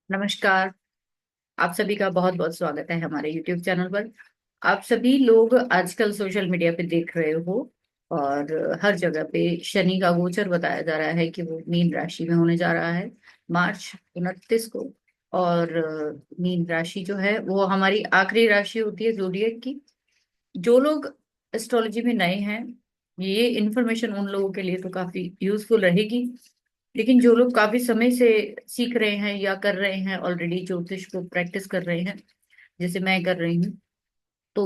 नमस्कार। आप सभी का बहुत बहुत स्वागत है हमारे YouTube चैनल पर। आप सभी लोग आजकल सोशल मीडिया पे देख रहे हो और हर जगह पे शनि का गोचर बताया जा रहा है कि वो मीन राशि में होने जा रहा है मार्च 29 को। और मीन राशि जो है वो हमारी आखिरी राशि होती है जोडिएक की। जो लोग एस्ट्रोलॉजी में नए हैं, ये इन्फॉर्मेशन उन लोगों के लिए तो काफी यूजफुल रहेगी। लेकिन जो लोग काफी समय से सीख रहे हैं या कर रहे हैं, ऑलरेडी ज्योतिष को प्रैक्टिस कर रहे हैं, जैसे मैं कर रही हूँ, तो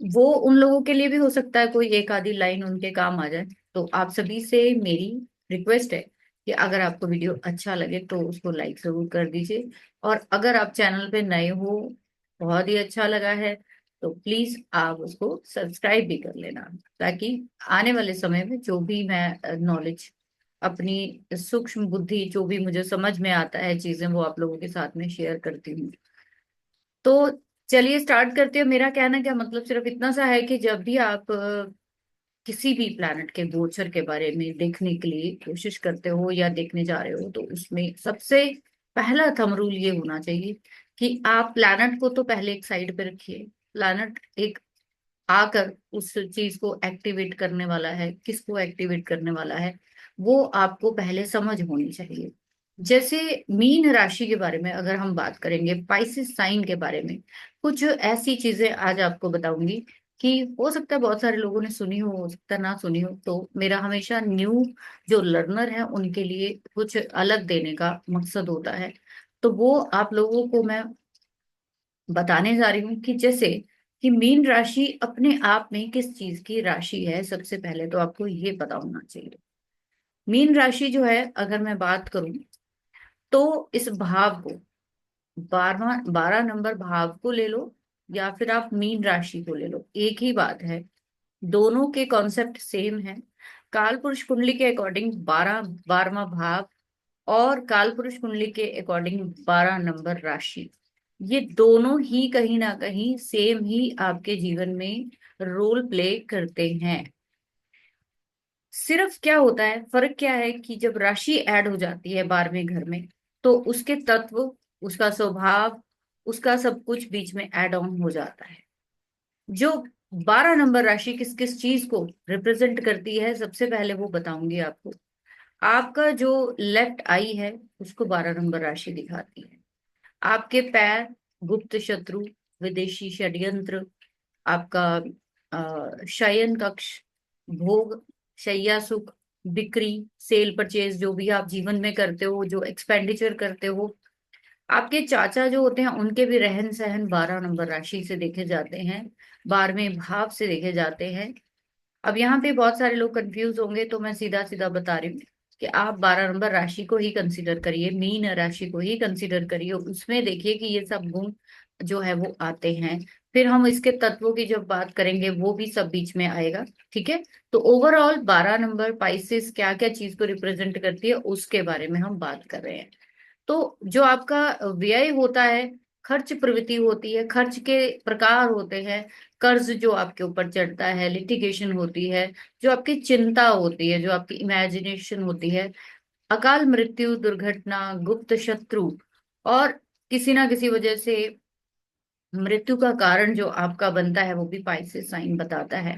वो उन लोगों के लिए भी हो सकता है कोई एक आधी लाइन उनके काम आ जाए। तो आप सभी से मेरी रिक्वेस्ट है कि अगर आपको वीडियो अच्छा लगे तो उसको लाइक जरूर कर दीजिए। और अगर आप चैनल पे नए हो, बहुत ही अच्छा लगा है, तो प्लीज आप उसको सब्सक्राइब भी कर लेना, ताकि आने वाले समय में जो भी मैं नॉलेज, अपनी सूक्ष्म बुद्धि, जो भी मुझे समझ में आता है चीजें, वो आप लोगों के साथ में शेयर करती हूँ। तो चलिए स्टार्ट करते हैं। मेरा कहना क्या मतलब सिर्फ इतना सा है कि जब भी आप किसी भी प्लैनेट के गोचर के बारे में देखने के लिए कोशिश करते हो या देखने जा रहे हो, तो उसमें सबसे पहला थंब रूल ये होना चाहिए कि आप प्लैनेट को तो पहले एक साइड पे रखिए। प्लैनेट एक आकर उस चीज को एक्टिवेट करने वाला है, किसको एक्टिवेट करने वाला है, वो आपको पहले समझ होनी चाहिए। जैसे मीन राशि के बारे में अगर हम बात करेंगे, पाइसिस साइन के बारे में कुछ ऐसी चीजें आज आपको बताऊंगी कि हो सकता है बहुत सारे लोगों ने सुनी हो सकता है ना सुनी हो। तो मेरा हमेशा न्यू जो लर्नर है उनके लिए कुछ अलग देने का मकसद होता है। तो वो आप लोगों को मैं बताने जा रही हूँ कि जैसे कि मीन राशि अपने आप में किस चीज की राशि है। सबसे पहले तो आपको ये पता होना चाहिए। मीन राशि जो है, अगर मैं बात करूं, तो इस भाव को 12 नंबर भाव को ले लो या फिर आप मीन राशि को ले लो, एक ही बात है। दोनों के कॉन्सेप्ट सेम है। काल पुरुष कुंडली के अकॉर्डिंग 12वां भाव और काल पुरुष कुंडली के अकॉर्डिंग 12 नंबर राशि, ये दोनों ही कहीं ना कहीं सेम ही आपके जीवन में रोल प्ले करते हैं। सिर्फ क्या होता है, फर्क क्या है कि जब राशि ऐड हो जाती है 12वें घर में, तो उसके तत्व, उसका स्वभाव, उसका सब कुछ बीच में ऐड ऑन हो जाता है। जो 12 नंबर राशि किस किस चीज को रिप्रेजेंट करती है, सबसे पहले वो बताऊंगी आपको। आपका जो लेफ्ट आई है, उसको 12 नंबर राशि दिखाती है। आपके पैर, गुप्त शत्रु, विदेशी षड्यंत्र, आपका शयन कक्ष, भोग, शैया सुख, बिक्री, सेल परचेज, जो भी आप जीवन में करते हो, जो एक्सपेंडिचर करते हो। आपके चाचा जो होते हैं उनके भी रहन सहन 12 नंबर राशि से देखे जाते हैं, 12वें भाव से देखे जाते हैं। अब यहाँ पे बहुत सारे लोग कंफ्यूज होंगे, तो मैं सीधा सीधा बता रही हूँ कि आप 12 नंबर राशि को ही कंसीडर करिए, मीन राशि को ही कंसीडर करिए। उसमें देखिए कि ये सब गुण जो है वो आते हैं। फिर हम इसके तत्वों की जब बात करेंगे, वो भी सब बीच में आएगा। ठीक है। तो ओवरऑल 12 नंबर पाइसेस क्या क्या चीज को रिप्रेजेंट करती है, उसके बारे में हम बात कर रहे हैं। तो जो आपका व्यय होता है, खर्च प्रवृत्ति होती है, खर्च के प्रकार होते हैं, कर्ज जो आपके ऊपर चढ़ता है, लिटिगेशन होती है, जो आपकी चिंता होती है, जो आपकी इमेजिनेशन होती है, अकाल मृत्यु, दुर्घटना, गुप्त शत्रु, और किसी ना किसी वजह से मृत्यु का कारण जो आपका बनता है, वो भी पाइसेस साइन बताता है।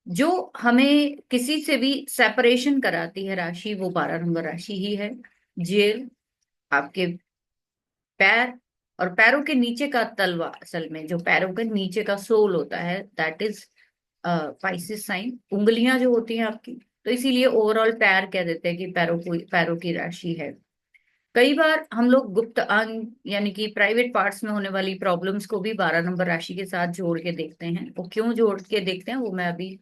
जो हमें किसी से भी सेपरेशन कराती है राशि, वो 12 नंबर राशि ही है। जेल, आपके पैर और पैरों के नीचे का तलवा, असल में जो पैरों के नीचे का सोल होता है, दैट इज पाइसिस साइन। उंगलियां जो होती हैं आपकी, तो इसीलिए ओवरऑल पैर कह देते हैं कि पैरों की राशि है। कई बार हम लोग गुप्त अंग यानी कि प्राइवेट पार्ट्स में होने वाली प्रॉब्लम्स को भी 12 नंबर राशि के साथ जोड़ के देखते हैं। वो क्यों जोड़ के देखते हैं, वो मैं अभी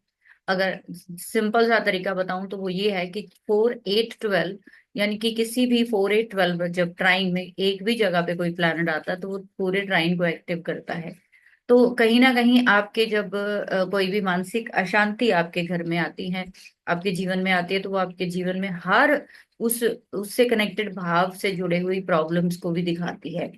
अगर सिंपल सा तरीका बताऊं तो वो ये है कि 4 8 12, यानी कि किसी भी 4 8 12 जब ट्राइन में एक भी जगह पे कोई प्लैनेट आता है, तो वो पूरे ट्राइन को एक्टिव करता है। तो कहीं ना कहीं आपके जब कोई भी मानसिक अशांति आपके घर में आती है, आपके जीवन में आती है, तो वो आपके जीवन में हर उस उससे कनेक्टेड भाव से जुड़े हुई प्रॉब्लम्स को भी दिखाती है।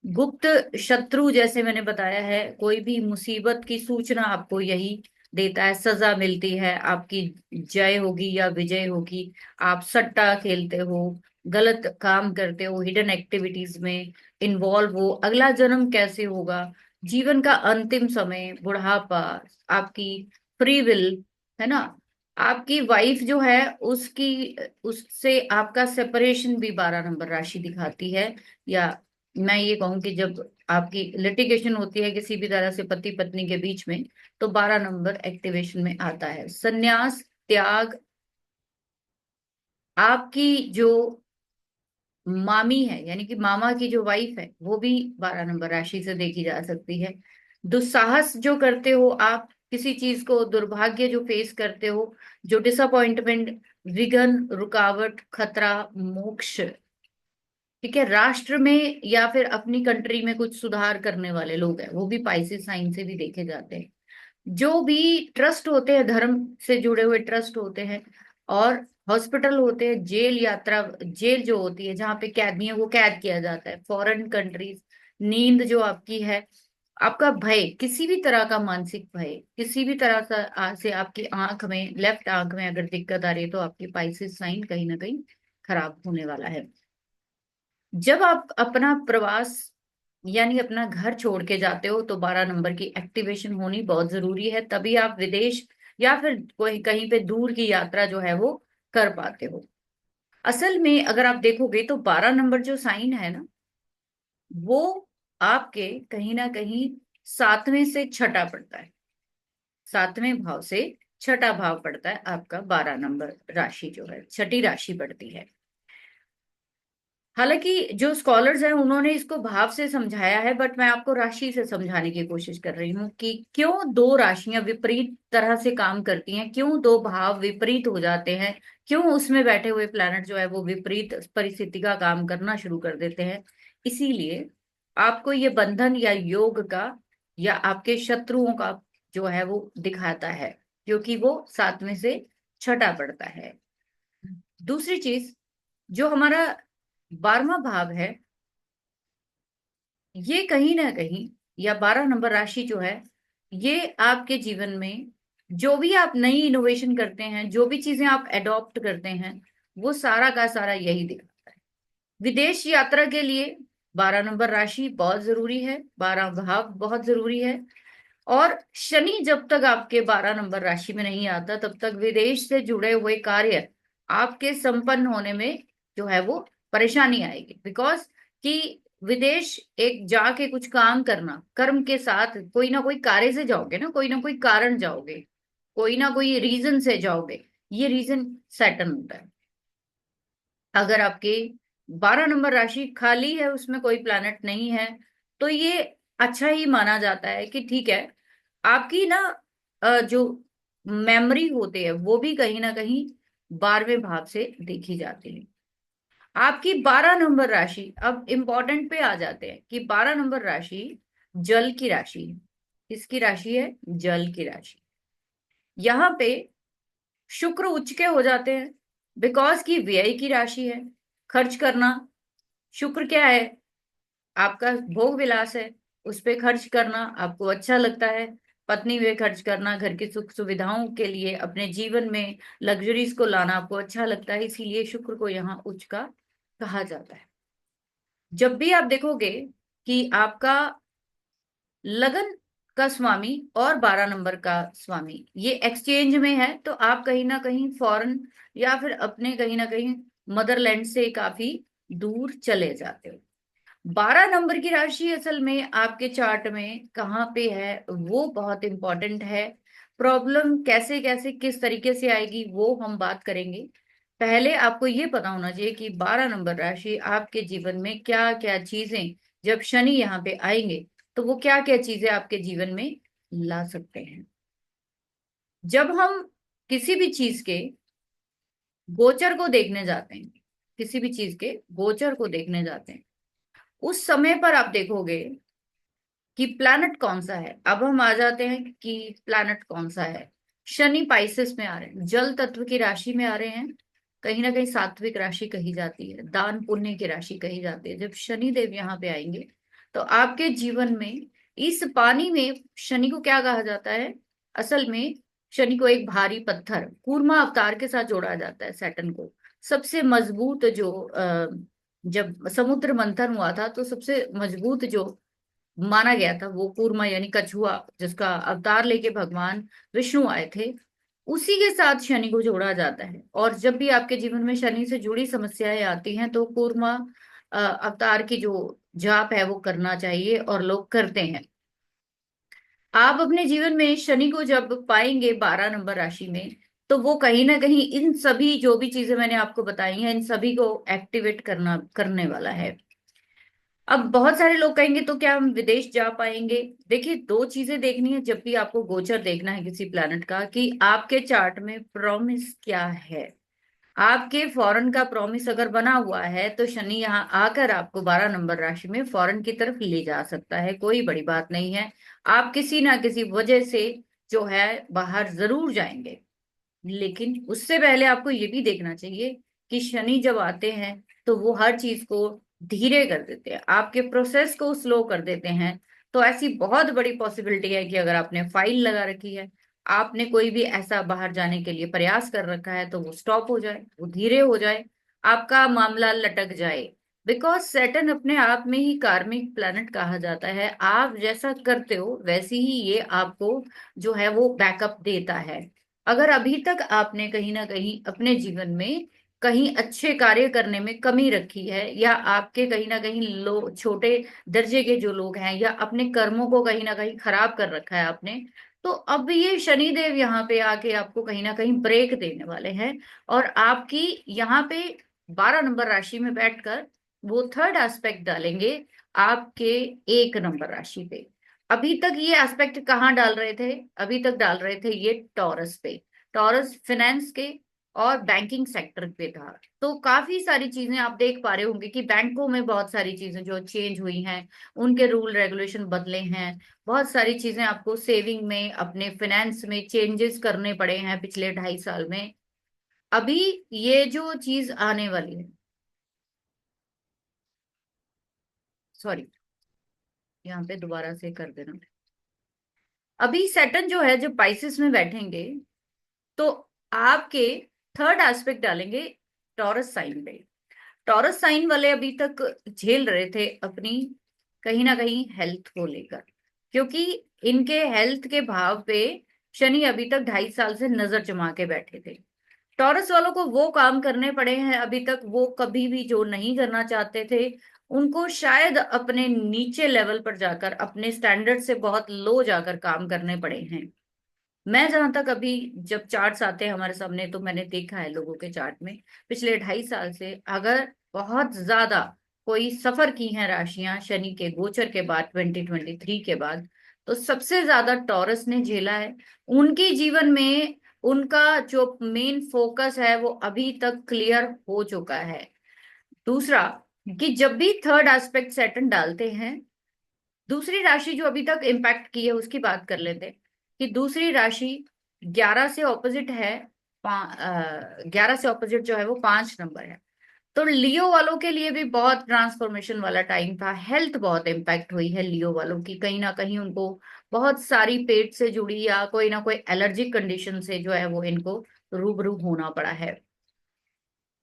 गुप्त शत्रु, जैसे मैंने बताया है, कोई भी मुसीबत की सूचना आपको यही देता है, सजा मिलती है, आपकी जय होगी या विजय होगी। आप सट्टा खेलते हो, गलत काम करते हो, हिडन एक्टिविटीज में इन्वॉल्व हो, अगला जन्म कैसे होगा, जीवन का अंतिम समय, बुढ़ापा, आपकी फ्री विल, है ना, आपकी वाइफ जो है उसकी, उससे आपका सेपरेशन भी 12 नंबर राशि दिखाती है। या मैं ये कहूँ कि जब आपकी लिटिगेशन होती है किसी भी तरह से पति पत्नी के बीच में, तो 12 नंबर एक्टिवेशन में आता है। संन्यास, त्याग, आपकी जो मामी है यानी कि मामा की जो वाइफ है वो भी 12 नंबर राशि से देखी जा सकती है। दुस्साहस जो करते हो आप, किसी चीज को, दुर्भाग्य जो फेस करते हो, जो डिसअपॉइंटमेंट, विघ्न, रुकावट, खतरा, मोक्ष, ठीक है, राष्ट्र में या फिर अपनी कंट्री में कुछ सुधार करने वाले लोग हैं, वो भी पाइसेस साइन से भी देखे जाते हैं। जो भी ट्रस्ट होते हैं, धर्म से जुड़े हुए ट्रस्ट होते हैं, और हॉस्पिटल होते हैं, जेल यात्रा, जेल जो होती है जहाँ पे कैदियों को कैद किया जाता है, फॉरेन कंट्रीज, नींद जो आपकी है, आपका भय, किसी भी तरह का मानसिक भय, किसी भी तरह से आपकी आंख में, लेफ्ट आंख में अगर दिक्कत आ रही है तो आपकी पाइसेस साइन कहीं ना कहीं खराब होने वाला है। जब आप अपना प्रवास यानी अपना घर छोड़ के जाते हो तो 12 नंबर की एक्टिवेशन होनी बहुत जरूरी है, तभी आप विदेश या फिर कोई कहीं पे दूर की यात्रा जो है वो कर पाते हो। असल में अगर आप देखोगे तो 12 नंबर जो साइन है ना, वो आपके कहीं ना कहीं सातवें से छठा पड़ता है, सातवें भाव से छठा भाव पड़ता है आपका। 12 नंबर राशि जो है छठी राशि पड़ती है। हालांकि जो स्कॉलर्स हैं उन्होंने इसको भाव से समझाया है, बट मैं आपको राशि से समझाने की कोशिश कर रही हूँ कि क्यों दो राशियां विपरीत तरह से काम करती हैं, क्यों दो भाव विपरीत हो जाते हैं, क्यों उसमें बैठे हुए प्लैनेट जो है वो विपरीत परिस्थिति का काम करना शुरू कर देते हैं। इसीलिए आपको ये बंधन या योग का या आपके शत्रुओं का जो है वो दिखाता है, क्योंकि वो सातवें से छठा पड़ता है। दूसरी चीज, जो हमारा 12वां भाव है, ये कहीं ना कहीं, या 12 नंबर राशि जो है, ये आपके जीवन में जो भी आप नई इनोवेशन करते हैं, जो भी चीजें आप एडॉप्ट करते हैं, वो सारा का सारा यही दिखाता है। विदेश यात्रा के लिए 12 नंबर राशि बहुत जरूरी है, 12 भाव बहुत जरूरी है। और शनि जब तक आपके 12 नंबर राशि में नहीं आता तब तक विदेश से जुड़े हुए कार्य आपके संपन्न होने में जो है वो परेशानी आएगी, बिकॉज कि विदेश एक जाके कुछ काम करना, कर्म के साथ कोई ना कोई कार्य से जाओगे ना, कोई ना कोई कारण जाओगे, कोई ना कोई रीजन से जाओगे। ये रीजन सैटर्न होता है। अगर आपके 12 नंबर राशि खाली है, उसमें कोई प्लैनेट नहीं है, तो ये अच्छा ही माना जाता है कि ठीक है, आपकी ना जो मेमोरी होती है वो भी कहीं ना कहीं 12वें भाव से देखी जाती है। आपकी 12 नंबर राशि, अब इम्पोर्टेंट पे आ जाते हैं कि 12 नंबर राशि जल की राशि है। किसकी राशि है? जल की राशि। यहाँ पे शुक्र उच्च के हो जाते हैं, बिकॉज की व्यय की राशि है, खर्च करना। शुक्र क्या है? आपका भोग विलास है, उस पे खर्च करना आपको अच्छा लगता है, पत्नी पे खर्च करना, घर की सुख सुविधाओं के लिए, अपने जीवन में लग्जरीज को लाना आपको अच्छा लगता है, इसीलिए शुक्र को यहाँ उच्च का कहा जाता है। जब भी आप देखोगे कि आपका लगन का स्वामी और 12 नंबर का स्वामी ये एक्सचेंज में है, तो आप कहीं ना कहीं फॉरेन या फिर अपने कहीं ना कहीं मदरलैंड से काफी दूर चले जाते हो। 12 नंबर की राशि असल में आपके चार्ट में कहाँ पे है वो बहुत इंपॉर्टेंट है। प्रॉब्लम कैसे कैसे किस तरीके से आएगी वो हम बात करेंगे। पहले आपको ये पता होना चाहिए कि 12 नंबर राशि आपके जीवन में क्या क्या चीजें, जब शनि यहाँ पे आएंगे तो वो क्या क्या चीजें आपके जीवन में ला सकते हैं। जब हम किसी भी चीज के गोचर को देखने जाते हैं, किसी भी चीज के गोचर को देखने जाते हैं, उस समय पर आप देखोगे कि प्लैनेट कौन सा है। अब हम आ जाते हैं कि प्लैनेट कौन सा है। शनि पाइसेस में आ रहे हैं, जल तत्व की राशि में आ रहे हैं, कहीं ना कहीं सात्विक राशि कही जाती है, दान पुण्य की राशि कही जाती है। जब शनि देव यहाँ पे आएंगे तो आपके जीवन में इस पानी में शनि को क्या कहा जाता है? असल में शनि को एक भारी पत्थर, कूर्मा अवतार के साथ जोड़ा जाता है सैटर्न को। सबसे मजबूत जो जब समुद्र मंथन हुआ था तो सबसे मजबूत जो माना गया था वो कूर्मा यानी कछुआ, जिसका अवतार लेके भगवान विष्णु आए थे, उसी के साथ शनि को जोड़ा जाता है। और जब भी आपके जीवन में शनि से जुड़ी समस्याएं आती हैं तो कूर्मा अवतार की जो जाप है वो करना चाहिए, और लोग करते हैं। आप अपने जीवन में शनि को जब पाएंगे 12 नंबर राशि में, तो वो कहीं ना कहीं इन सभी जो भी चीजें मैंने आपको बताई हैं इन सभी को एक्टिवेट करने वाला है। अब बहुत सारे लोग कहेंगे तो क्या हम विदेश जा पाएंगे? देखिए, दो चीजें देखनी है जब भी आपको गोचर देखना है किसी प्लैनेट का, कि आपके चार्ट में प्रॉमिस क्या है। आपके फॉरेन का प्रॉमिस अगर बना हुआ है तो शनि यहाँ आकर आपको 12 नंबर राशि में फॉरेन की तरफ ले जा सकता है, कोई बड़ी बात नहीं है। आप किसी ना किसी वजह से जो है बाहर जरूर जाएंगे। लेकिन उससे पहले आपको ये भी देखना चाहिए कि शनि जब आते हैं तो वो हर चीज को धीरे कर देते हैं, आपके प्रोसेस को स्लो कर देते हैं। तो ऐसी बहुत बड़ी पॉसिबिलिटी है कि अगर आपने फाइल लगा रखी है, आपने कोई भी ऐसा बाहर जाने के लिए प्रयास कर रखा है, तो वो स्टॉप हो जाए, वो धीरे हो जाए, आपका मामला लटक जाए। बिकॉज सैटर्न अपने आप में ही कार्मिक प्लैनेट कहा जाता है। आप जैसा करते हो वैसे ही ये आपको जो है वो बैकअप देता है। अगर अभी तक आपने कहीं ना कहीं अपने जीवन में कहीं अच्छे कार्य करने में कमी रखी है, या आपके कहीं ना कहीं लो छोटे दर्जे के जो लोग हैं, या अपने कर्मों को कहीं ना कहीं खराब कर रखा है आपने, तो अब ये शनिदेव यहाँ पे आके आपको कहीं ना कहीं ब्रेक देने वाले हैं। और आपकी यहाँ पे 12 नंबर राशि में बैठकर वो थर्ड एस्पेक्ट डालेंगे आपके 1 नंबर राशि पे। अभी तक ये एस्पेक्ट कहाँ डाल रहे थे? अभी तक डाल रहे थे ये टॉरस पे, टॉरस फिनेंस के और बैंकिंग सेक्टर पे था। तो काफी सारी चीजें आप देख पा रहे होंगे कि बैंकों में बहुत सारी चीजें जो चेंज हुई हैं, उनके रूल रेगुलेशन बदले हैं। बहुत सारी चीजें आपको सेविंग में, अपने फाइनेंस में चेंजेस करने पड़े हैं पिछले 2.5 साल में। अभी ये जो चीज आने वाली है, सॉरी, यहाँ पे दोबारा से कर देना। अभी सैटर्न जो है, जब पाइसेस में बैठेंगे तो आपके थर्ड एस्पेक्ट डालेंगे टॉरस साइन पे। टॉरस साइन वाले अभी तक झेल रहे थे अपनी कहीं ना कहीं हेल्थ को लेकर, क्योंकि इनके हेल्थ के भाव पे शनि अभी तक 2.5 साल से नजर जमा के बैठे थे। टॉरस वालों को वो काम करने पड़े हैं अभी तक वो कभी भी जो नहीं करना चाहते थे। उनको शायद अपने नीचे लेवल पर जाकर, अपने स्टैंडर्ड से बहुत लो जाकर काम करने पड़े हैं। मैं जहां तक अभी जब चार्ट्स आते हैं हमारे सामने, तो मैंने देखा है लोगों के चार्ट में पिछले 2.5 साल से अगर बहुत ज्यादा कोई सफर की हैं राशियां शनि के गोचर के बाद, 2023 के बाद, तो सबसे ज्यादा टॉरस ने झेला है। उनके जीवन में उनका जो मेन फोकस है वो अभी तक क्लियर हो चुका है। दूसरा, कि जब भी थर्ड एस्पेक्ट सैटर्न डालते हैं, दूसरी राशि जो अभी तक इम्पैक्ट की है उसकी बात कर लेते हैं। कि दूसरी राशि 11 से ऑपोजिट है, 11 से ऑपोजिट जो है वो 5 नंबर है। तो लियो वालों के लिए भी बहुत ट्रांसफॉर्मेशन वाला टाइम था। हेल्थ बहुत इम्पैक्ट हुई है लियो वालों की, कहीं ना कहीं उनको बहुत सारी पेट से जुड़ी या कोई ना कोई एलर्जिक कंडीशन से जो है वो इनको रूबरू होना पड़ा है।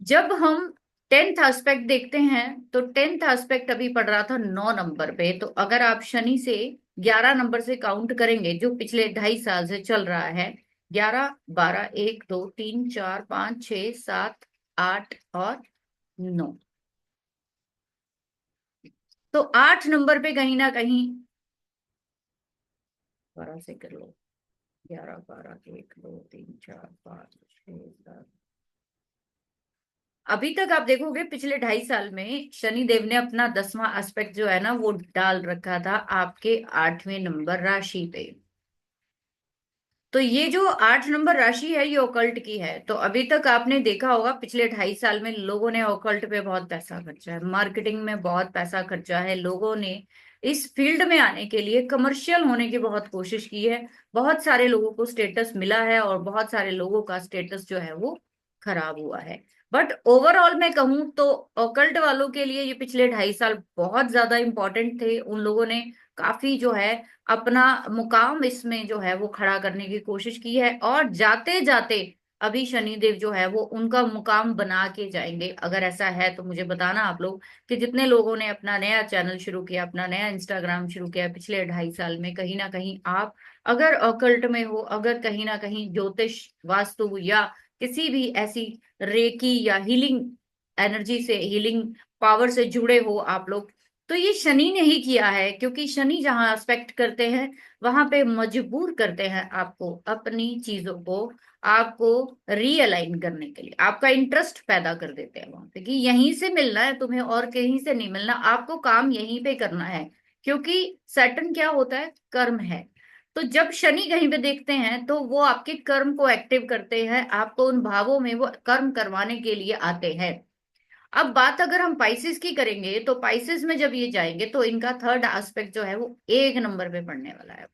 जब हम टेंथ एस्पेक्ट देखते हैं तो टेंथ एस्पेक्ट अभी पड़ रहा था 9 नंबर पे। तो अगर आप शनि से 11 नंबर से काउंट करेंगे जो पिछले 2.5 साल से चल रहा है, 11, 12, 1, 2, 3, 4, 5, 6, 7, 8 और 9, तो 8 नंबर पे कहीं ना कहीं, 12 से कर लो, 11, 12, 1, 2, 3, 4, 5, 6, 7, अभी तक आप देखोगे पिछले 2.5 साल में शनि देव ने अपना 10वां एस्पेक्ट जो है ना वो डाल रखा था आपके 8वें नंबर राशि पे। तो ये जो 8 नंबर राशि है ये ओकल्ट की है। तो अभी तक आपने देखा होगा पिछले 2.5 साल में लोगों ने ओकल्ट पे बहुत पैसा खर्चा है, मार्केटिंग में बहुत पैसा खर्चा है, लोगों ने इस फील्ड में आने के लिए कमर्शियल होने की बहुत कोशिश की है। बहुत सारे लोगों को स्टेटस मिला है और बहुत सारे लोगों का स्टेटस जो है वो खराब हुआ है। बट ओवरऑल मैं कहूँ तो ओकल्ट वालों के लिए ये पिछले 2.5 साल बहुत ज्यादा इंपॉर्टेंट थे। उन लोगों ने काफी जो है अपना मुकाम इसमें जो है वो खड़ा करने की कोशिश की है, और जाते जाते अभी शनिदेव जो है वो उनका मुकाम बना के जाएंगे। अगर ऐसा है तो मुझे बताना आप लोग कि जितने लोगों ने अपना नया चैनल शुरू किया, अपना नया इंस्टाग्राम शुरू किया पिछले 2.5 साल में, कहीं ना कहीं आप अगर ऑकल्ट में हो, अगर कहीं ना कहीं ज्योतिष, वास्तु या किसी भी ऐसी रेकी या हीलिंग एनर्जी से, हीलिंग पावर से जुड़े हो आप लोग, तो ये शनि ने ही किया है। क्योंकि शनि जहां एस्पेक्ट करते हैं वहां पे मजबूर करते हैं आपको अपनी चीजों को, आपको रीअलाइन करने के लिए, आपका इंटरेस्ट पैदा कर देते हैं वहां पे कि यहीं से मिलना है तुम्हें और कहीं से नहीं मिलना, आपको काम यहीं पे करना है। क्योंकि सैटर्न क्या होता है, कर्म है। तो जब शनि कहीं पे देखते हैं तो वो आपके कर्म को एक्टिव करते हैं, आपको उन भावों में वो कर्म करवाने के लिए आते हैं। अब बात अगर हम पाइसेस की करेंगे तो पाइसेस में जब ये जाएंगे तो इनका थर्ड एस्पेक्ट जो है वो 1 नंबर पे पड़ने वाला है।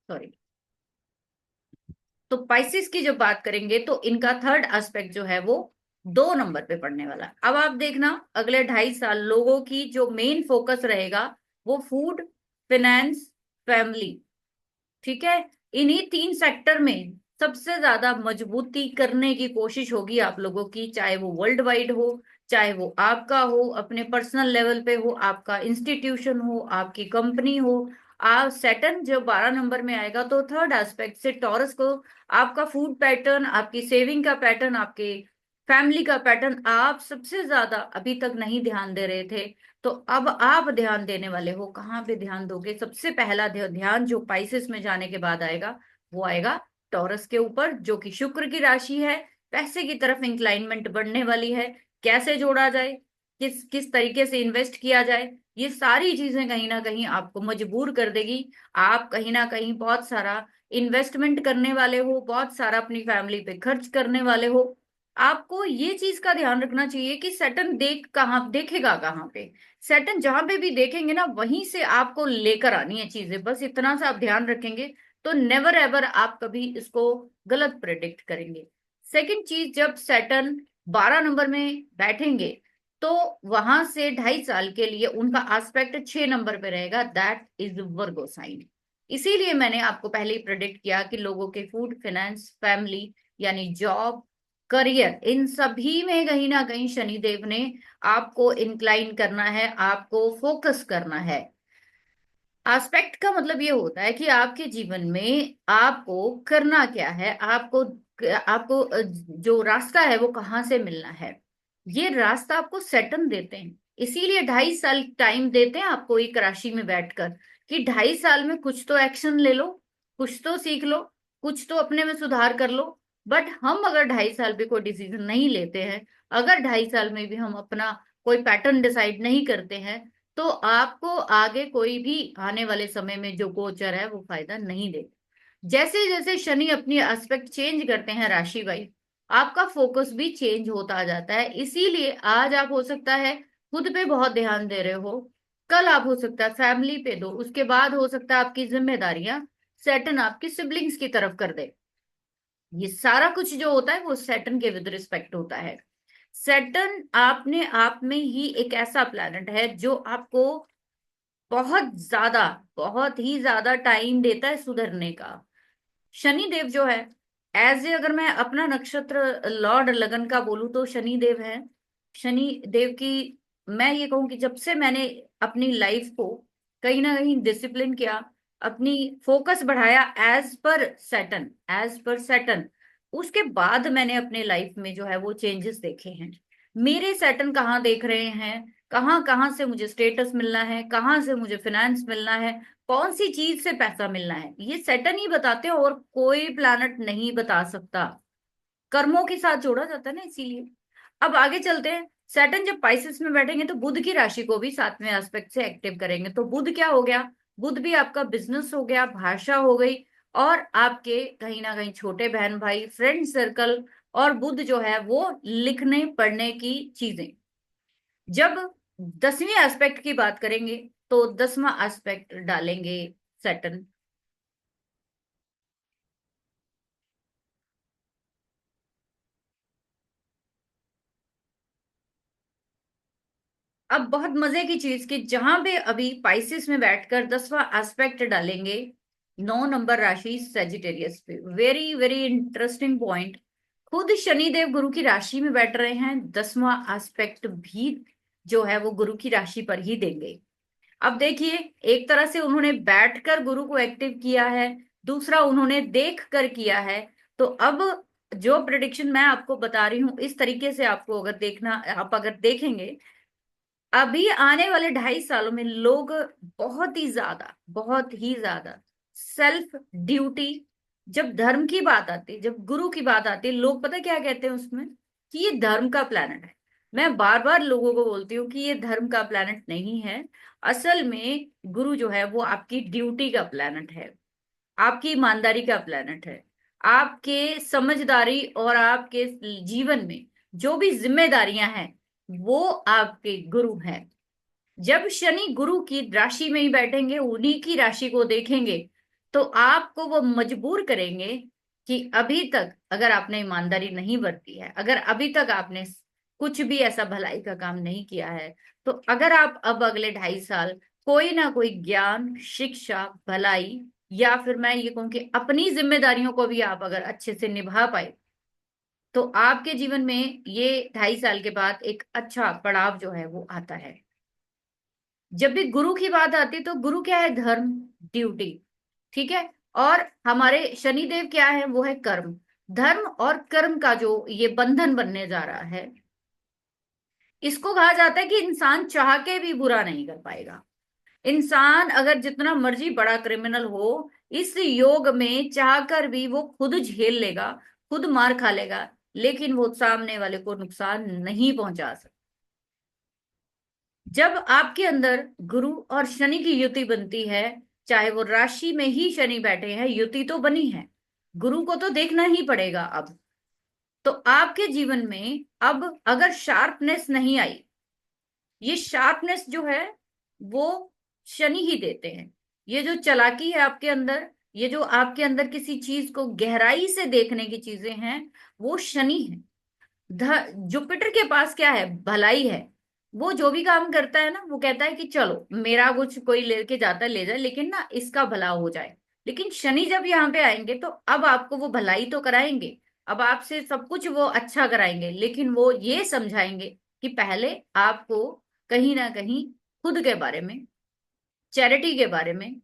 सॉरी। तो पाइसेस की जब बात करेंगे तो इनका थर्ड एस्पेक्ट जो है वो 2 नंबर पे पड़ने वाला है। अब आप देखना अगले 2.5 साल लोगों की जो मेन फोकस रहेगा वो फूड, फाइनेंस, फैमिली, ठीक है, इन्हीं 3 सेक्टर में सबसे ज्यादा मजबूती करने की कोशिश होगी आप लोगों की। चाहे वो वर्ल्ड वाइड हो, चाहे वो आपका हो, अपने पर्सनल लेवल पे हो, आपका इंस्टीट्यूशन हो, आपकी कंपनी हो। आप सैटर्न जब 12 नंबर में आएगा तो थर्ड एस्पेक्ट से टॉरस को आपका फूड पैटर्न, आपकी सेविंग का पैटर्न, आपके फैमिली का पैटर्न आप सबसे ज्यादा अभी तक नहीं ध्यान दे रहे थे, तो अब आप ध्यान देने वाले हो। कहाँ पे ध्यान दोगे? सबसे पहला ध्यान जो पाइसेस में जाने के बाद आएगा वो आएगा टॉरस के ऊपर, जो कि शुक्र की राशि है। पैसे की तरफ इंक्लाइनमेंट बढ़ने वाली है। कैसे जोड़ा जाए, किस किस तरीके से इन्वेस्ट किया जाए, ये सारी चीजें कहीं ना कहीं आपको मजबूर कर देगी। आप कहीं ना कहीं बहुत सारा इन्वेस्टमेंट करने वाले हो, बहुत सारा अपनी फैमिली पे खर्च करने वाले हो। आपको ये चीज का ध्यान रखना चाहिए कि सैटर्न देखेगा कहाँ पे। सैटर्न जहां पे भी देखेंगे ना वहीं से आपको लेकर आनी है चीजें, बस इतना सा आप ध्यान रखेंगे तो नेवर एवर आप कभी इसको गलत प्रेडिक्ट करेंगे। सेकंड चीज, जब सैटर्न 12 नंबर में बैठेंगे तो वहां से 2.5 साल के लिए उनका एस्पेक्ट 6 नंबर पे रहेगा, दैट इज वर्गो साइन। इसीलिए मैंने आपको पहले ही प्रेडिक्ट किया कि लोगों के फूड, फाइनेंस, फैमिली यानी जॉब, करियर, इन सभी में कहीं ना कहीं शनिदेव ने आपको इंक्लाइन करना है, आपको फोकस करना है। एस्पेक्ट का मतलब ये होता है कि आपके जीवन में आपको करना क्या है, आपको आपको जो रास्ता है वो कहाँ से मिलना है, ये रास्ता आपको सैटर्न देते हैं। इसीलिए 2.5 साल टाइम देते हैं आपको एक राशि में बैठकर कि 2.5 साल में कुछ तो एक्शन ले लो, कुछ तो सीख लो, कुछ तो अपने में सुधार कर लो। बट हम अगर 2.5 साल पे कोई डिसीजन नहीं लेते हैं, अगर 2.5 साल में भी हम अपना कोई पैटर्न डिसाइड नहीं करते हैं, तो आपको आगे कोई भी आने वाले समय में जो गोचर है वो फायदा नहीं दे। जैसे जैसे शनि अपनी एस्पेक्ट चेंज करते हैं राशि वाइज, आपका फोकस भी चेंज होता जाता है। इसीलिए आज आप हो सकता है खुद पे बहुत ध्यान दे रहे हो, कल आप हो सकता है फैमिली पे दो, उसके बाद हो सकता है आपकी जिम्मेदारियां सैटर्न आपकी सिबलिंग्स की तरफ कर दे। ये सारा कुछ जो होता है वो सैटर्न के विद रिस्पेक्ट होता है। सैटर्न आपने आप में ही एक ऐसा प्लैनेट है जो आपको बहुत ज्यादा, बहुत ही ज्यादा टाइम देता है सुधरने का। शनि देव जो है, एज ए अगर मैं अपना नक्षत्र लॉर्ड लगन का बोलूं तो शनि देव है। शनि देव की मैं ये कहूं कि जब से मैंने अपनी लाइफ को कहीं ना कहीं डिसिप्लिन किया, अपनी फोकस बढ़ाया एज पर सैटर्न, उसके बाद मैंने अपने लाइफ में जो है वो चेंजेस देखे हैं। मेरे सैटर्न कहाँ देख रहे हैं, कहाँ कहाँ से मुझे स्टेटस मिलना है, कहाँ से मुझे फाइनेंस मिलना है, कौन सी चीज से पैसा मिलना है, ये सैटर्न ही बताते हैं और कोई प्लैनेट नहीं बता सकता। कर्मों के साथ जोड़ा जाता है ना, इसीलिए। अब आगे चलते हैं। सैटर्न जब पाइसेस में बैठेंगे तो बुध की राशि को भी 7वें एस्पेक्ट से एक्टिव करेंगे। तो बुध क्या हो गया? बुध भी आपका बिजनेस हो गया, भाषा हो गई, और आपके कहीं ना कहीं छोटे बहन भाई, फ्रेंड सर्कल। और बुध जो है वो लिखने पढ़ने की चीजें। जब 10वीं एस्पेक्ट की बात करेंगे तो 10वां एस्पेक्ट डालेंगे सैटर्न। अब बहुत मजे की चीज कि जहां पे अभी पाइसिस में बैठकर 10वां एस्पेक्ट डालेंगे 9 नंबर राशि सेजिटेरियस पे, वेरी वेरी इंटरेस्टिंग पॉइंट। खुद शनिदेव गुरु की राशि में बैठ रहे हैं, 10वां एस्पेक्ट भी जो है वो गुरु की राशि पर ही देंगे। अब देखिए, एक तरह से उन्होंने बैठकर गुरु को एक्टिव किया है, दूसरा उन्होंने देख कर किया है। तो अब जो प्रिडिक्शन मैं आपको बता रही हूं, इस तरीके से आपको अगर देखना, आप अगर देखेंगे अभी आने वाले 2.5 सालों में लोग बहुत ही ज्यादा सेल्फ ड्यूटी, जब धर्म की बात आती है, जब गुरु की बात आती है, लोग पता क्या कहते हैं उसमें, कि ये धर्म का प्लेनेट है। मैं बार बार लोगों को बोलती हूँ कि ये धर्म का प्लेनेट नहीं है। असल में गुरु जो है वो आपकी ड्यूटी का प्लेनेट है, आपकी ईमानदारी का प्लेनेट है, आपके समझदारी और आपके जीवन में जो भी जिम्मेदारियां हैं वो आपके गुरु हैं। जब शनि गुरु की राशि में ही बैठेंगे, उन्हीं की राशि को देखेंगे, तो आपको वो मजबूर करेंगे कि अभी तक अगर आपने ईमानदारी नहीं बरती है, अगर अभी तक आपने कुछ भी ऐसा भलाई का काम नहीं किया है, तो अगर आप अब अगले 2.5 साल कोई ना कोई ज्ञान, शिक्षा, भलाई, या फिर मैं ये कहूँ कि अपनी जिम्मेदारियों को भी आप अगर अच्छे से निभा पाए, तो आपके जीवन में ये 2.5 साल के बाद एक अच्छा पड़ाव जो है वो आता है। जब भी गुरु की बात आती है तो गुरु क्या है, धर्म, ड्यूटी, ठीक है। और हमारे शनिदेव क्या है, वो है कर्म। धर्म और कर्म का जो ये बंधन बनने जा रहा है, इसको कहा जाता है कि इंसान चाह के भी बुरा नहीं कर पाएगा। इंसान अगर जितना मर्जी बड़ा क्रिमिनल हो, इस योग में चाहकर भी वो खुद झेल लेगा, खुद मार खा लेगा, लेकिन वो सामने वाले को नुकसान नहीं पहुंचा सकता। जब आपके अंदर गुरु और शनि की युति बनती है, चाहे वो राशि में ही शनि बैठे हैं, युति तो बनी है, गुरु को तो देखना ही पड़ेगा अब। तो आपके जीवन में अब अगर शार्पनेस नहीं आई, ये शार्पनेस जो है वो शनि ही देते हैं। ये जो चालाकी है आपके अंदर, ये जो आपके अंदर किसी चीज को गहराई से देखने की चीजें हैं, वो शनि है। जुपिटर के पास क्या है, भलाई है। वो जो भी काम करता है ना, वो कहता है कि चलो मेरा कुछ कोई लेके जाता है ले जाए, लेकिन ना इसका भला हो जाए। लेकिन शनि जब यहाँ पे आएंगे तो अब आपको वो भलाई तो कराएंगे, अब आपसे सब कुछ वो अच्छा कराएंगे, लेकिन वो ये समझाएंगे कि पहले आपको कहीं ना कहीं खुद के बारे में, चैरिटी के बारे में,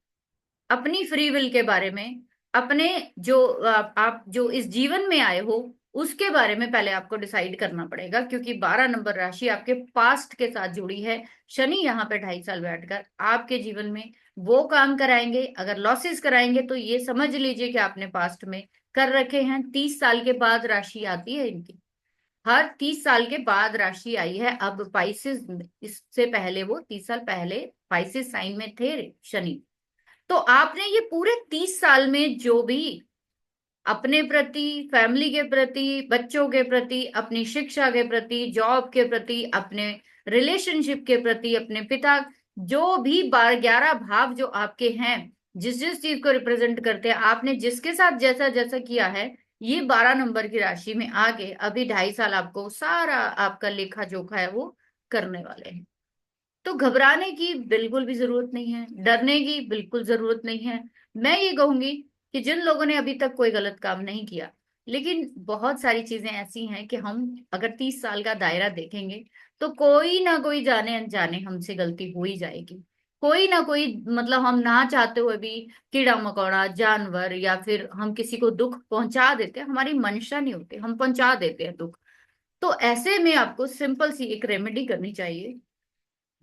अपनी फ्री विल के बारे में, अपने जो आप जो इस जीवन में आए हो उसके बारे में पहले आपको डिसाइड करना पड़ेगा, क्योंकि 12 नंबर राशि आपके पास्ट के साथ जुड़ी है। शनि यहाँ पे 2.5 साल बैठकर आपके जीवन में वो काम कराएंगे, अगर लॉसेस कराएंगे तो ये समझ लीजिए कि आपने पास्ट में कर रखे हैं। 30 साल के बाद राशि आती है इनकी, हर 30 साल के बाद राशि आई है। अब पाइसेस, इससे पहले वो 30 साल पहले पाइसेस साइन में थे शनि। तो आपने ये पूरे 30 साल में जो भी अपने प्रति, फैमिली के प्रति, बच्चों के प्रति, अपनी शिक्षा के प्रति, जॉब के प्रति, अपने रिलेशनशिप के प्रति, अपने पिता, जो भी 11 भाव जो आपके हैं, जिस जिस चीज को रिप्रेजेंट करते हैं, आपने जिसके साथ जैसा जैसा किया है, ये 12 नंबर की राशि में आके अभी 2.5 साल आपको सारा आपका लेखा जोखा है वो करने वाले हैं। तो घबराने की बिल्कुल भी जरूरत नहीं है, डरने की बिल्कुल जरूरत नहीं है। मैं ये कहूंगी कि जिन लोगों ने अभी तक कोई गलत काम नहीं किया, लेकिन बहुत सारी चीजें ऐसी हैं कि हम अगर 30 साल का दायरा देखेंगे तो कोई ना कोई जाने अनजाने हमसे गलती हो ही जाएगी। कोई ना कोई, मतलब हम ना चाहते हुए भी कीड़ा मकोड़ा, जानवर, या फिर हम किसी को दुख पहुंचा देते हैं, हमारी मंशा नहीं होती, हम पहुंचा देते हैं दुख। तो ऐसे में आपको सिंपल सी एक रेमेडी करनी चाहिए।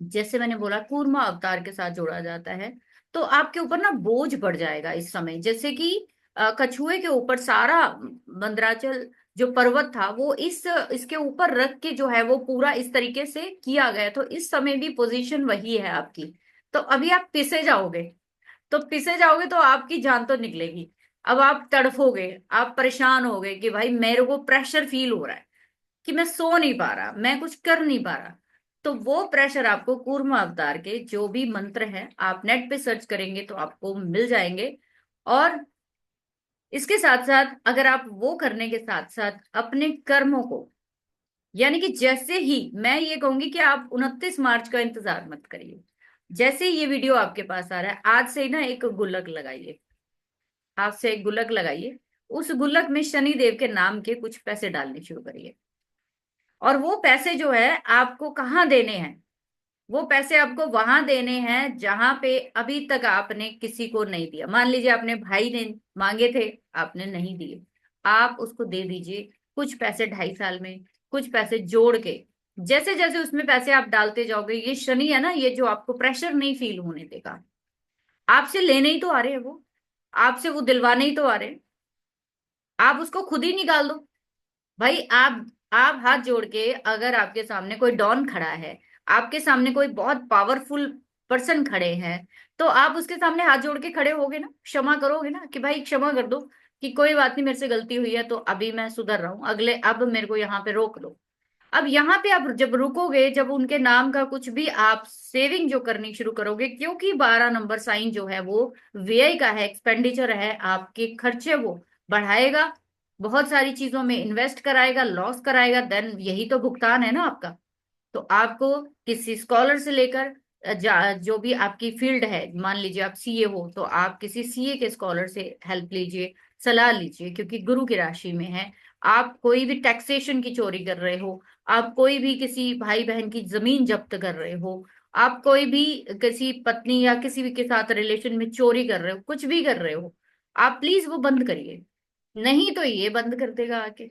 जैसे मैंने बोला, कूर्मा अवतार के साथ जोड़ा जाता है, तो आपके ऊपर ना बोझ बढ़ जाएगा इस समय। जैसे कि कछुए के ऊपर सारा मंदराचल जो पर्वत था वो इस इसके ऊपर रख के जो है वो पूरा इस तरीके से किया गया, तो इस समय भी पोजीशन वही है आपकी। तो अभी आप पिसे जाओगे, तो पिसे जाओगे तो आपकी जान तो निकलेगी। अब आप तड़फोगे, आप परेशान होगे कि भाई मेरे को प्रेशर फील हो रहा है, कि मैं सो नहीं पा रहा, मैं कुछ कर नहीं पा रहा। तो वो प्रेशर आपको कूर्मा अवतार के जो भी मंत्र हैं, आप नेट पे सर्च करेंगे तो आपको मिल जाएंगे। और इसके साथ साथ अगर आप वो करने के साथ साथ अपने कर्मों को यानी कि जैसे ही मैं ये कहूंगी कि आप 29 मार्च का इंतजार मत करिए, जैसे ही ये वीडियो आपके पास आ रहा है आज से ही ना एक गुल्लक लगाइए, हाथ से एक गुल्लक लगाइए, उस गुल्लक में शनि देव के नाम के कुछ पैसे डालने शुरू करिए। और वो पैसे जो है आपको कहाँ देने हैं? वो पैसे आपको वहां देने हैं जहां पे अभी तक आपने किसी को नहीं दिया। मान लीजिए आपने भाई ने मांगे थे, आपने नहीं दिए, आप उसको दे दीजिए कुछ पैसे 2.5 साल में, कुछ पैसे जोड़ के। जैसे जैसे उसमें पैसे आप डालते जाओगे, ये शनि है ना, ये जो आपको प्रेशर नहीं फील होने देगा। आपसे लेने ही तो आ रहे हैं वो, आपसे वो दिलवाने ही तो आ रहे हैं, आप उसको खुद ही निकाल दो। भाई आप हाथ जोड़ के, अगर आपके सामने कोई डॉन खड़ा है, आपके सामने कोई बहुत पावरफुल पर्सन खड़े हैं, तो आप उसके सामने हाथ जोड़ के खड़े होगे ना, क्षमा करोगे ना कि भाई क्षमा कर दो, कि कोई बात नहीं मेरे से गलती हुई है, तो अभी मैं सुधर रहा हूँ, अगले अब मेरे को यहाँ पे रोक लो। अब यहाँ पे आप जब रुकोगे, जब उनके नाम का कुछ भी आप सेविंग जो करनी शुरू करोगे, क्योंकि 12 नंबर साइन जो है वो व्यय का है, एक्सपेंडिचर है, आपके खर्चे वो बढ़ाएगा, बहुत सारी चीजों में इन्वेस्ट कराएगा, लॉस कराएगा, देन यही तो भुगतान है ना आपका। तो आपको किसी स्कॉलर से लेकर जो भी आपकी फील्ड है, मान लीजिए आप सीए हो, तो आप किसी सीए के स्कॉलर से हेल्प लीजिए, सलाह लीजिए, क्योंकि गुरु की राशि में है। आप कोई भी टैक्सेशन की चोरी कर रहे हो, आप कोई भी किसी भाई बहन की जमीन जब्त कर रहे हो, आप कोई भी किसी पत्नी या किसी भी के साथ रिलेशन में चोरी कर रहे हो, कुछ भी कर रहे हो, आप प्लीज वो बंद करिए, नहीं तो ये बंद कर देगा आके।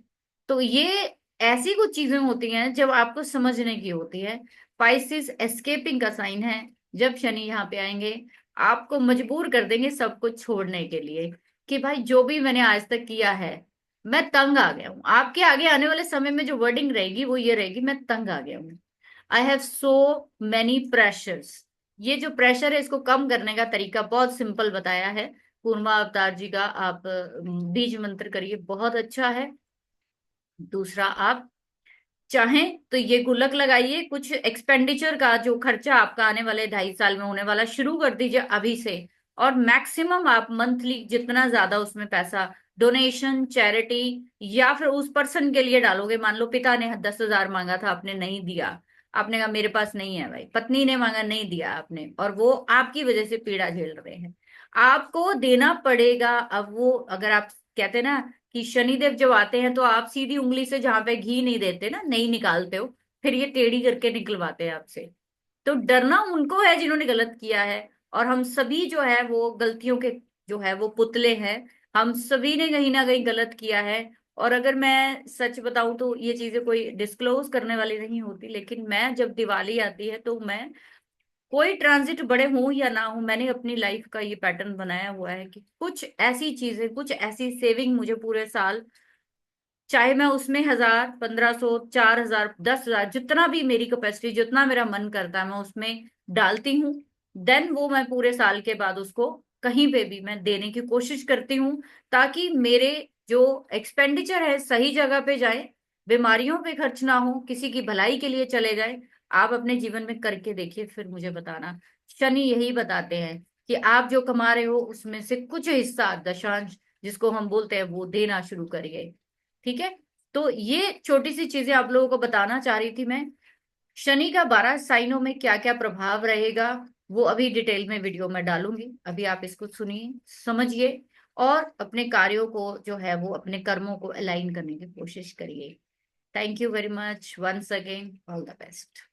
तो ये ऐसी कुछ चीजें होती हैं जब आपको समझने की होती है। पाइसिस एस्केपिंग का साइन है, जब शनि यहाँ पे आएंगे आपको मजबूर कर देंगे सब कुछ छोड़ने के लिए, कि भाई जो भी मैंने आज तक किया है, मैं तंग आ गया हूँ। आपके आगे आने वाले समय में जो वर्डिंग रहेगी वो ये रहेगी, मैं तंग आ गया हूँ, I have so many pressures. ये जो प्रेशर है इसको कम करने का तरीका बहुत सिंपल बताया है कूर्मा अवतार जी का। आप बीज मंत्र करिए, बहुत अच्छा है। दूसरा, आप चाहें तो ये गुल्लक लगाइए, कुछ एक्सपेंडिचर का जो खर्चा आपका आने वाले 2.5 साल में होने वाला शुरू कर दीजिए अभी से। और मैक्सिमम आप मंथली जितना ज्यादा उसमें पैसा डोनेशन, चैरिटी, या फिर उस पर्सन के लिए डालोगे, मान लो पिता ने 10,000 मांगा था, आपने नहीं दिया, आपने कहा मेरे पास नहीं है भाई, पत्नी ने मांगा नहीं दिया आपने, और वो आपकी वजह से पीड़ा झेल रहे हैं, आपको देना पड़ेगा। अब वो अगर आप कहते हैं ना कि शनिदेव जब आते हैं तो आप सीधी उंगली से जहां पे घी नहीं देते ना, नहीं निकालते हो, फिर ये टेढ़ी करके निकलवाते हैं आपसे। तो डरना उनको है जिन्होंने गलत किया है, और हम सभी जो है वो गलतियों के जो है वो पुतले हैं। हम सभी ने कहीं ना कहीं गलत किया है। और अगर मैं सच बताऊं तो ये चीजें कोई डिस्क्लोज करने वाली नहीं होती, लेकिन मैं जब दिवाली आती है तो मैं, कोई ट्रांजिट बड़े हों या ना हो, मैंने अपनी लाइफ का ये पैटर्न बनाया हुआ है कि कुछ ऐसी चीजें, कुछ ऐसी सेविंग मुझे पूरे साल, चाहे मैं उसमें 1,000, 1,500, 4,000, 10,000, जितना भी मेरी कैपेसिटी, जितना मेरा मन करता है मैं उसमें डालती हूँ। देन वो मैं पूरे साल के बाद उसको कहीं पे भी मैं देने की कोशिश करती हूँ, ताकि मेरे जो एक्सपेंडिचर है सही जगह पे जाए, बीमारियों पे खर्च ना हो, किसी की भलाई के लिए चले जाए। आप अपने जीवन में करके देखिए, फिर मुझे बताना। शनि यही बताते हैं कि आप जो कमा रहे हो उसमें से कुछ हिस्सा, दशांश जिसको हम बोलते हैं, वो देना शुरू करिए। ठीक है। तो ये छोटी सी चीजें आप लोगों को बताना चाह रही थी मैं। शनि का 12 साइनों में क्या क्या प्रभाव रहेगा वो अभी डिटेल में वीडियो में डालूंगी, अभी आप इसको सुनिए, समझिए, और अपने कार्यों को जो है वो, अपने कर्मों को अलाइन करने की कोशिश करिए। Thank you very much once again, all the best.